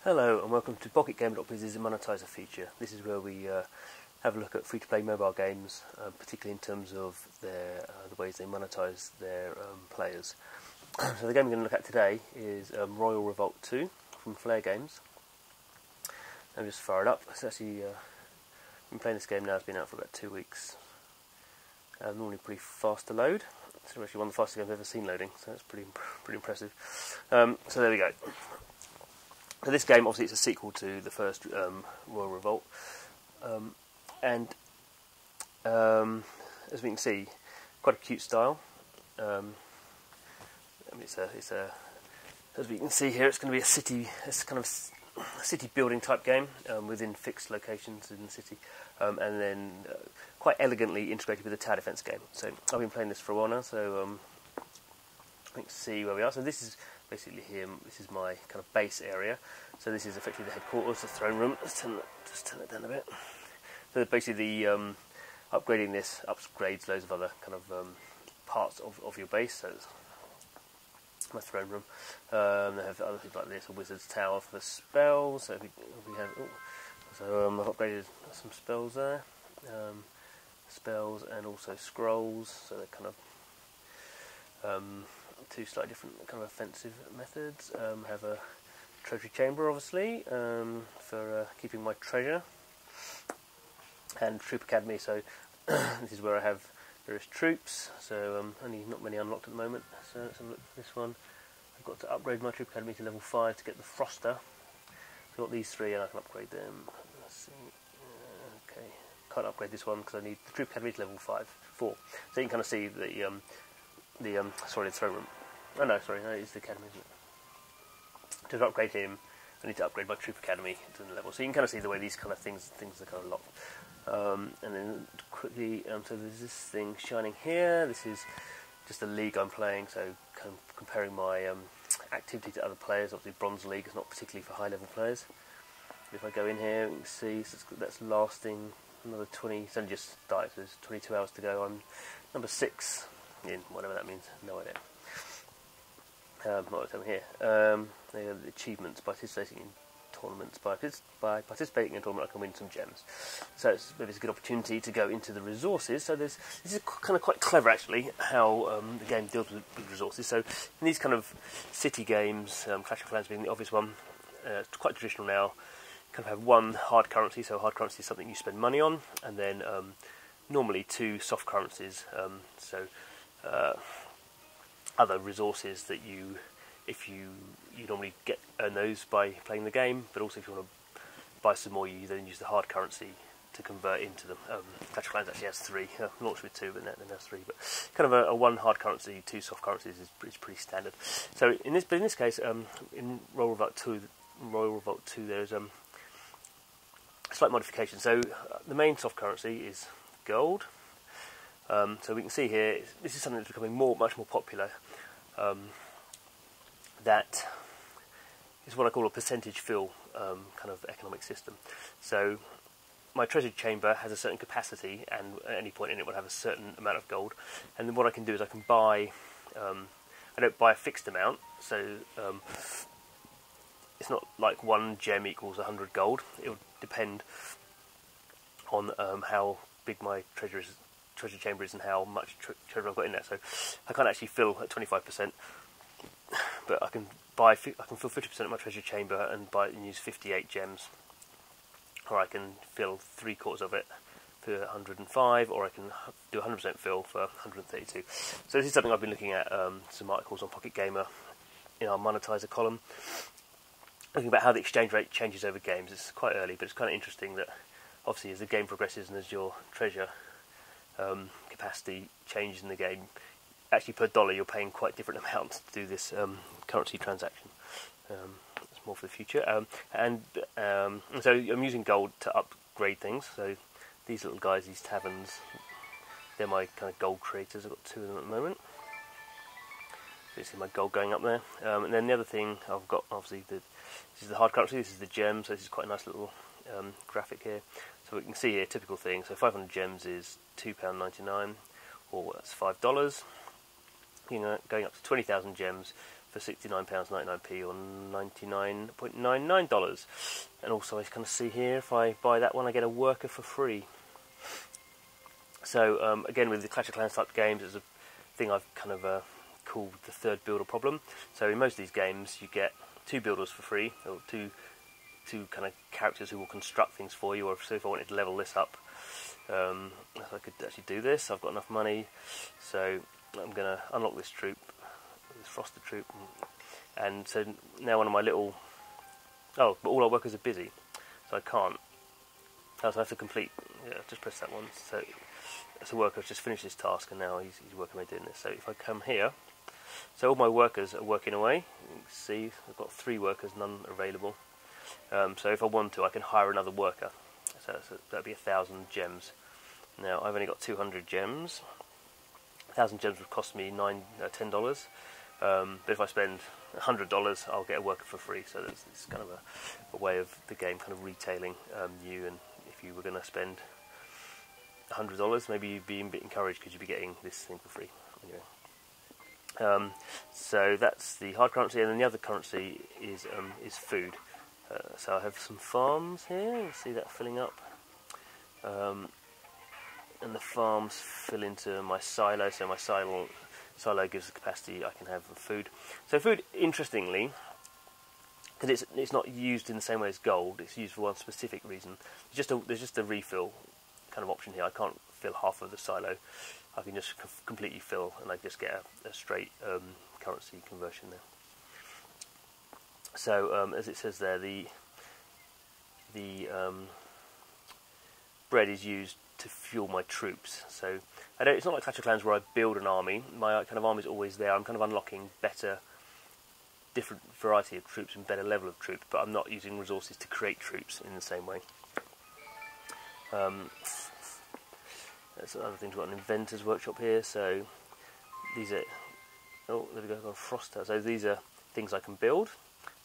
Hello and welcome to PocketGamer.biz's Monetizer feature. This is where we have a look at free-to-play mobile games, particularly in terms of the ways they monetize their players. So the game we're going to look at today is Royal Revolt 2 from Flaregames. I'll just fire it up. It's actually been playing this game now. It's been out for about 2 weeks. Normally pretty fast to load. It's actually one of the fastest games I've ever seen loading, so that's pretty impressive. So there we go. So this game, obviously, it's a sequel to the first Royal Revolt, and as we can see, quite a cute style. I mean, as we can see here, it's going to be it's kind of a city building type game within fixed locations in the city, and then quite elegantly integrated with a tower defense game. So I've been playing this for a while now, so let's see where we are. So this is basically here. This is my kind of base area. So this is effectively the headquarters, the throne room. Let's just turn it down a bit. So basically, upgrading this upgrades loads of other kind of parts of your base. So it's my throne room. They have other things like this, a wizard's tower for the spells. So we have. I've upgraded some spells there. Spells and also scrolls. So they're kind of two slightly different kind of offensive methods. Have a treasury chamber, obviously, for keeping my treasure, and troop academy. So this is where I have various troops. So only not many unlocked at the moment. So let's have a look at this one. I've got to upgrade my troop academy to level 5 to get the Froster. So I've got these three, and I can upgrade them. Let's see. Okay, can't upgrade this one because I need the troop academy to level 4. So you can kind of see the throne room. Oh no, sorry, no, it's the academy, isn't it? To upgrade him, I need to upgrade my troop academy to the level. So you can kind of see the way these kind of things are kind of locked. And then quickly, so there's this thing shining here. This is just a league I'm playing, so kind of comparing my activity to other players. Obviously, Bronze League is not particularly for high-level players. If I go in here, you can see that's lasting another 20. It's only just started, so there's 22 hours to go. I'm number 6 in whatever that means. No idea. What was here? They have the achievements: participating in tournaments. By participating in a tournament, I can win some gems. So maybe it's a good opportunity to go into the resources. So this is kind of quite clever, actually, how the game deals with resources. So in these kind of city games, Clash of Clans being the obvious one, it's quite traditional now. Kind of have one hard currency. So hard currency is something you spend money on, and then normally 2 soft currencies. Other resources that you normally earn those by playing the game, but also if you want to buy some more, you then use the hard currency to convert into them. Clash of Clans actually has 3, launched with 2, but then has 3. But kind of a 1 hard currency, 2 soft currencies is pretty standard. So in this case, in Royal Revolt 2, there's a slight modification. So the main soft currency is gold. So we can see here, this is something that's becoming much more popular. That is what I call a percentage fill kind of economic system. So my treasure chamber has a certain capacity, and at any point in it will have a certain amount of gold. And then what I can do is I can buy. I don't buy a fixed amount, so it's not like 1 gem equals 100 gold. It will depend on how big my treasure chamber is and how much treasure I've got in there. So I can't actually fill at 25%, but I can fill 50% of my treasure chamber and use 58 gems, or I can fill 3/4 of it for 105, or I can do 100% fill for 132. So this is something I've been looking at some articles on Pocket Gamer in our Monetizer column, looking about how the exchange rate changes over games. It's quite early, but it's kind of interesting that obviously as the game progresses and as your treasure capacity changes in the game, actually per dollar you're paying quite different amounts to do this currency transaction. That's more for the future. So I'm using gold to upgrade things. So these little guys, these taverns, they're my kind of gold creators. I've got 2 of them at the moment. So you see my gold going up there. And then the other thing I've got, obviously, this is the hard currency, this is the gem, so this is quite a nice little graphic here. So we can see here, typical thing. So 500 gems is £2.99, or that's $5. You know, going up to 20,000 gems for £69.99p or $99.99. And also I kind of see here, if I buy that one I get a worker for free. So again, with the Clash of Clans type games, it's a thing I've kind of called the third builder problem. So in most of these games you get 2 builders for free, or two kind of characters who will construct things for you. Or so if I wanted to level this up, I could actually do this. I've got enough money, so I'm going to unlock this troop, this frosted troop, and so now one of my little... Oh, but all our workers are busy, so I can't. So I have to complete... Yeah, just press that one. So the worker has just finished his task, and now he's working away doing this. So if I come here, so all my workers are working away. You can see I've got 3 workers, none available. So if I want to, I can hire another worker. So that'd be 1,000 gems. Now I've only got 200 gems. 1,000 gems would cost me $10. But if I spend $100, I'll get a worker for free. So it's kind of a way of the game kind of retailing you. And if you were going to spend $100, maybe you'd be a bit encouraged because you'd be getting this thing for free. Anyway. So that's the hard currency, and then the other currency is food. So I have some farms here. You see that filling up. And the farms fill into my silo, so my silo gives the capacity I can have of food. So food, interestingly, because it's not used in the same way as gold, it's used for one specific reason. There's just a refill kind of option here. I can't fill half of the silo. I can just completely fill, and I just get a straight currency conversion there. So as it says there, the bread is used to fuel my troops. So it's not like Clash of Clans where I build an army. My kind of army is always there. I'm kind of unlocking different variety of troops and better level of troops, but I'm not using resources to create troops in the same way. There's other things. We've got an inventor's workshop here. So these are, oh, there we go, I've got a frost tower. So these are things I can build.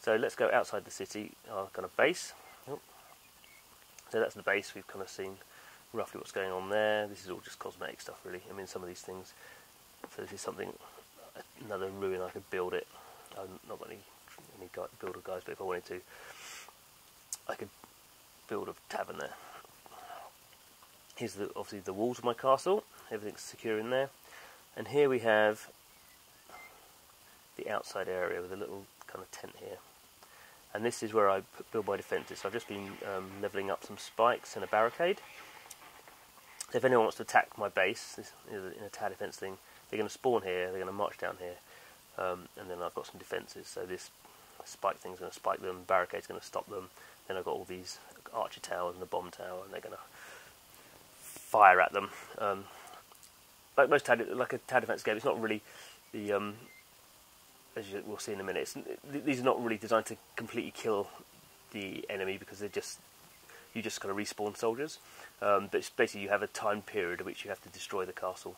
So let's go outside the city, our kind of base. Oh. So that's the base. We've kind of seen roughly what's going on there. This is all just cosmetic stuff, really. I mean, some of these things. So this is something, another ruin. I could build it. I'm not got any builder guys, but if I wanted to, I could build a tavern there. Here's obviously the walls of my castle. Everything's secure in there. And here we have the outside area with a little kind of tent here. And this is where I build my defences. So I've just been levelling up some spikes and a barricade. So if anyone wants to attack my base, this is in a tower defence thing, they're going to spawn here, they're going to march down here, and then I've got some defences. So this spike thing's going to spike them, barricade's going to stop them. Then I've got all these archer towers and the bomb tower, and they're going to fire at them. Like most like a tower defence game, it's not really the as we'll see in a minute. These are not really designed to completely kill the enemy, because you just kind of respawn soldiers. But it's basically you have a time period at which you have to destroy the castle.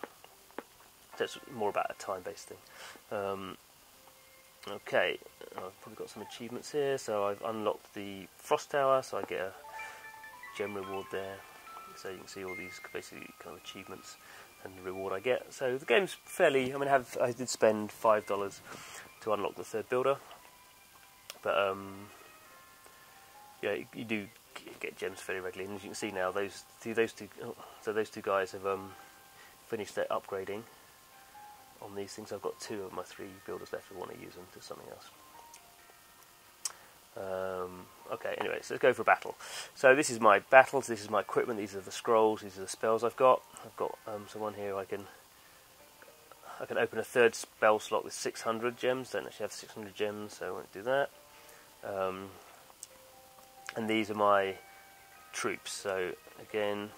So it's more about a time-based thing. Okay, I've probably got some achievements here. So I've unlocked the Frost Tower, so I get a gem reward there. So you can see all these basically kind of achievements and the reward I get. So the game's fairly... I mean, I did spend $5 to unlock the third builder. But, yeah, you do get gems fairly regularly. And as you can see now, those two guys have finished their upgrading on these things. I've got 2 of my 3 builders left. I want to use them to something else. Okay, anyway, so let's go for a battle. So this is my battles, this is my equipment, these are the scrolls, these are the spells I've got. I've got someone here, I can open a third spell slot with 600 gems. Don't actually have 600 gems, so I won't do that. And these are my troops. So again,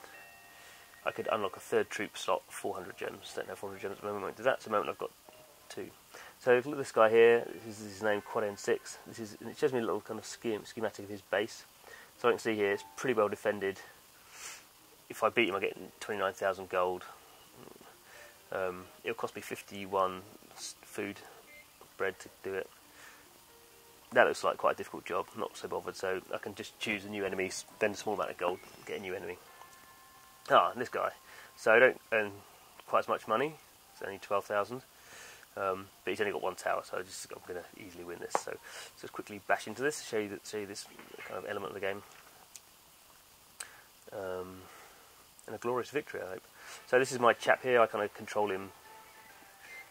I could unlock a third troop slot, 400 gems. Don't have 400 gems at the moment, won't do that. So at the moment I've got 2. So look at this guy here. This is his name, Quad N6. It shows me a little kind of schematic of his base. So I can see here it's pretty well defended. If I beat him, I get 29,000 gold. It'll cost me 51 bread to do it. That looks like quite a difficult job. I'm not so bothered. So I can just choose a new enemy, spend a small amount of gold, get a new enemy. And this guy. So I don't earn quite as much money. It's only 12,000. but he's only got one tower, so I'm going to easily win this. So just quickly bash into this, show you this kind of element of the game, and a glorious victory, I hope. So this is my chap here. I kind of control him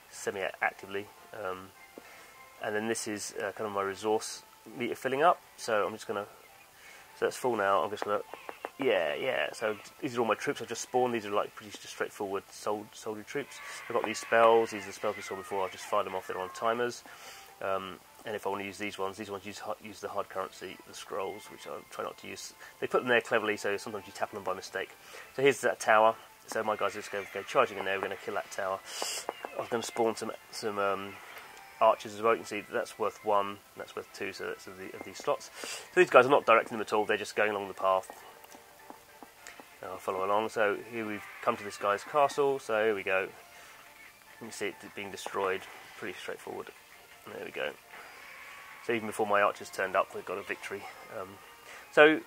semi-actively, and then this is kind of my resource meter filling up. So I'm just going to, so that's full now. I'm just going to, yeah. So these are all my troops I just spawned. These are like pretty just straightforward soldier troops. I've got these spells. These are the spells we saw before. I'll just fire them off. They're on timers. And if I want to use these ones use the hard currency, the scrolls, which I try not to use. They put them there cleverly, so sometimes you tap on them by mistake. So here's that tower. So my guys are just going to go charging in there. We're going to kill that tower. I'm going to spawn some archers as well. You can see that's worth 1, and that's worth 2. So that's of these slots. So these guys are not directing them at all. They're just going along the path. I'll follow along. So here we've come to this guy's castle. So here we go. You can see it being destroyed. Pretty straightforward. And there we go. So even before my archers turned up, we've got a victory. So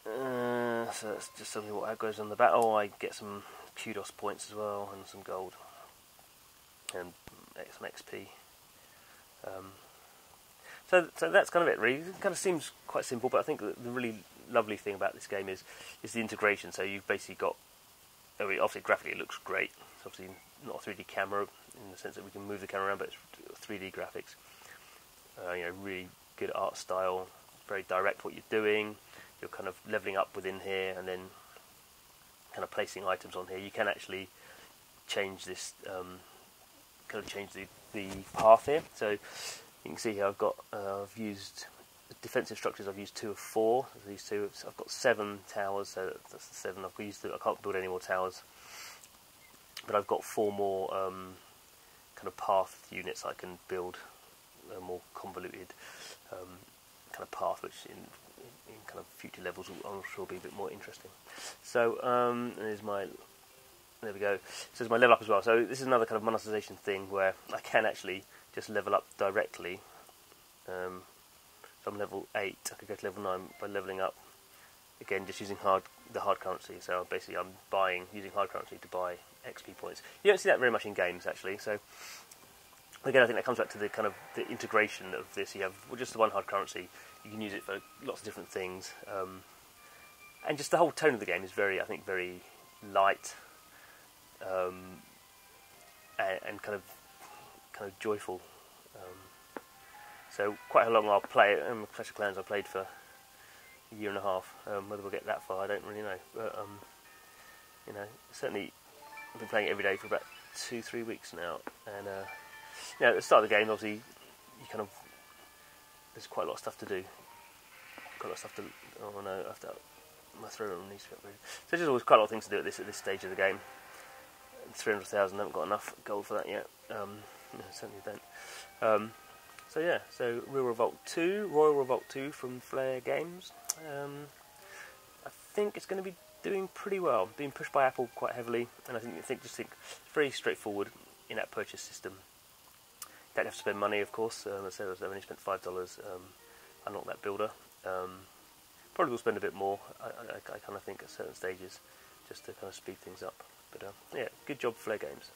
that's just something what goes on the battle. I get some kudos points as well, and some gold, and some XP. So that's kind of it, really. It kind of seems quite simple, but I think the really lovely thing about this game is the integration. So you've basically got, I mean, obviously graphically it looks great. It's obviously not a 3D camera in the sense that we can move the camera around, but it's 3D graphics. Really good art style, very direct what you're doing. You're kind of leveling up within here, and then kind of placing items on here. You can actually change this, kind of change the path here. So you can see here I've used defensive structures. I've used 2 of 4. These two. So I've got 7 towers. So that's the 7 I've used. I can't build any more towers, but I've got 4 more kind of path units I can build. A more convoluted kind of path, which in kind of future levels I'm sure will be a bit more interesting. So there we go. So there's my level up as well. So this is another kind of monetization thing where I can actually just level up directly. So I'm level 8. I could go to level 9 by leveling up. Again, just using the hard currency. So basically, I'm using hard currency to buy XP points. You don't see that very much in games actually. So again, I think that comes back to the kind of the integration of this. You have just the one hard currency. You can use it for lots of different things, and just the whole tone of the game is very light, and kind of joyful. So quite a long I'll play it. Clash of Clans I played for a year and a half. Whether we'll get that far, I don't really know. But certainly I've been playing it every day for about 2-3 weeks now, and. At the start of the game, obviously, there's quite a lot of stuff to do. Quite a lot of stuff to. Oh no, my throat needs to get ready. So there's always quite a lot of things to do at this stage of the game. 300,000, haven't got enough gold for that yet. No, certainly don't. So yeah, so Royal Revolt 2 from Flaregames. I think it's going to be doing pretty well. Being pushed by Apple quite heavily, and I think it's very straightforward in-app purchase system. Don't have to spend money, of course. I said I've only spent $5. Unlock that builder. Probably will spend a bit more. I kind of think at certain stages, just to kind of speed things up. But yeah, good job, Flaregames.